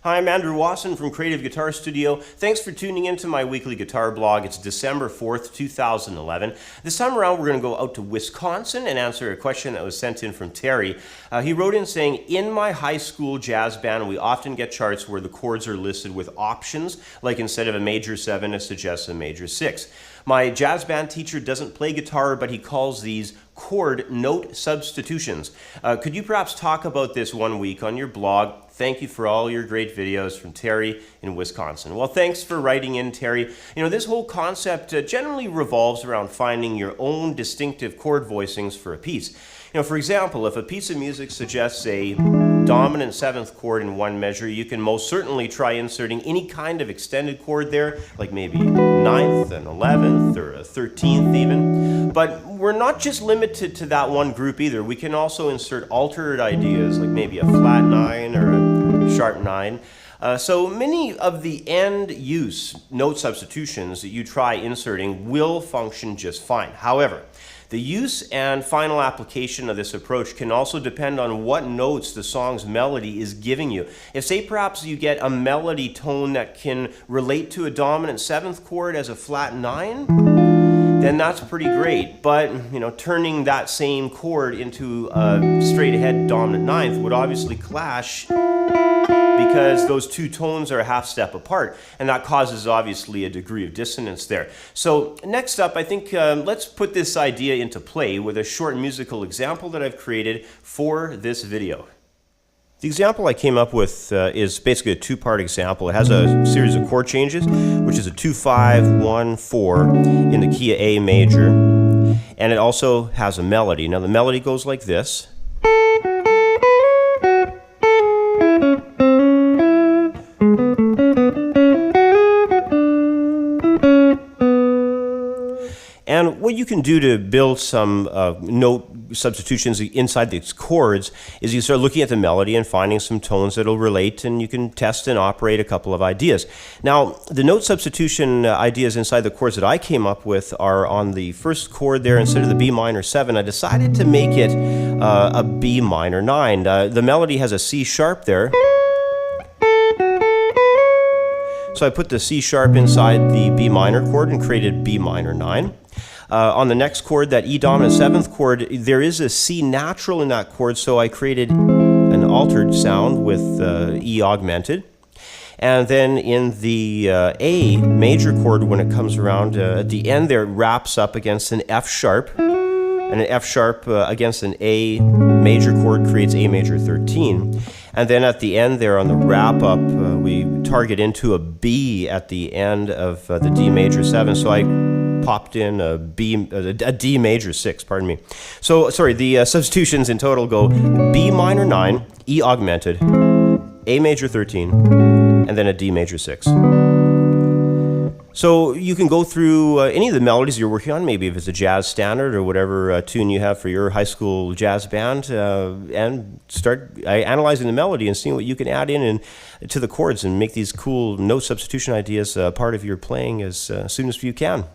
Hi, I'm Andrew Wasson from Creative Guitar Studio. Thanks for tuning into my weekly guitar blog. It's December 4th, 2011. This time around, we're going to go out to Wisconsin and answer a question that was sent in from Terry. He wrote in saying, in my high school jazz band, we often get charts where the chords are listed with options, like instead of a major 7, it suggests a major 6. My jazz band teacher doesn't play guitar, but he calls these chord note-substitutions. Could you perhaps talk about this one week on your blog? Thank you for all your great videos, from Terry in Wisconsin. Well, thanks for writing in, Terry. You know, this whole concept generally revolves around finding your own distinctive chord voicings for a piece. You know, for example, if a piece of music suggests a dominant 7th chord in one measure, you can most certainly try inserting any kind of extended chord there, like maybe 9th, an 11th, or a 13th even. But we're not just limited to that one group either. We can also insert alternate ideas, like maybe a flat 9 or a sharp 9. So many of the end-use note substitutions that you try inserting will function just fine. However, the use and final application of this approach can also depend on what notes the song's melody is giving you. If, say, perhaps you get a melody tone that can relate to a dominant 7th chord as a flat 9, then that's pretty great. But, you know, turning that same chord into a straight-ahead dominant 9th would obviously clash, because those two tones are a half step apart, and that causes obviously a degree of dissonance there. So next up, I think let's put this idea into play with a short musical example that I've created for this video. The example I came up with is basically a two-part example. It has a series of chord changes, which is a 2, 5, 1, 4 in the key of A major, and it also has a melody. Now the melody goes like this. And what you can do to build some note substitutions inside these chords is you start looking at the melody and finding some tones that will relate, and you can test and operate a couple of ideas. Now, the note substitution ideas inside the chords that I came up with are on the first chord there. Instead of the B minor 7, I decided to make it a B minor 9. The melody has a C sharp there. So I put the C sharp inside the B minor chord and created B minor 9. On the next chord, that E dominant 7th chord, there is a C natural in that chord, so I created an altered sound with E augmented. And then in the A major chord, when it comes around at the end there, it wraps up against an F sharp. And an F sharp against an A major chord creates A major 13. And then at the end there on the wrap up, we target into a B at the end of the D major 7. So I popped in a D major 6, pardon me. So, sorry, the substitutions in total go B minor 9, E augmented, A major 13, and then a D major 6. So you can go through any of the melodies you're working on, maybe if it's a jazz standard or whatever tune you have for your high school jazz band, and start analyzing the melody and seeing what you can add in to the chords and make these cool note substitution ideas part of your playing as soon as you can.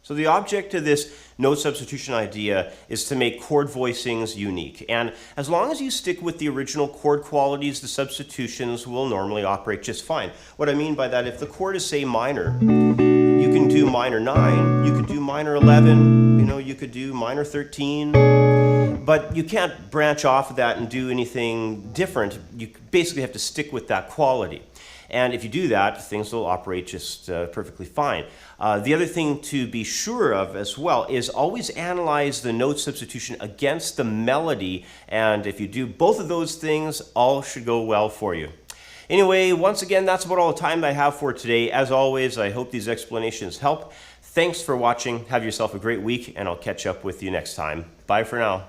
So the object of this note substitution idea is to make chord voicings unique. And as long as you stick with the original chord qualities, the substitutions will normally operate just fine. What I mean by that, if the chord is, say, minor, you can do minor 9, you could do minor 11, you know, you could do minor 13, but you can't branch off of that and do anything different. You basically have to stick with that quality. And if you do that, things will operate just perfectly fine. The other thing to be sure of as well is always analyze the note substitution against the melody. And if you do both of those things, all should go well for you. Anyway, once again, that's about all the time I have for today. As always, I hope these explanations help. Thanks for watching. Have yourself a great week, and I'll catch up with you next time. Bye for now.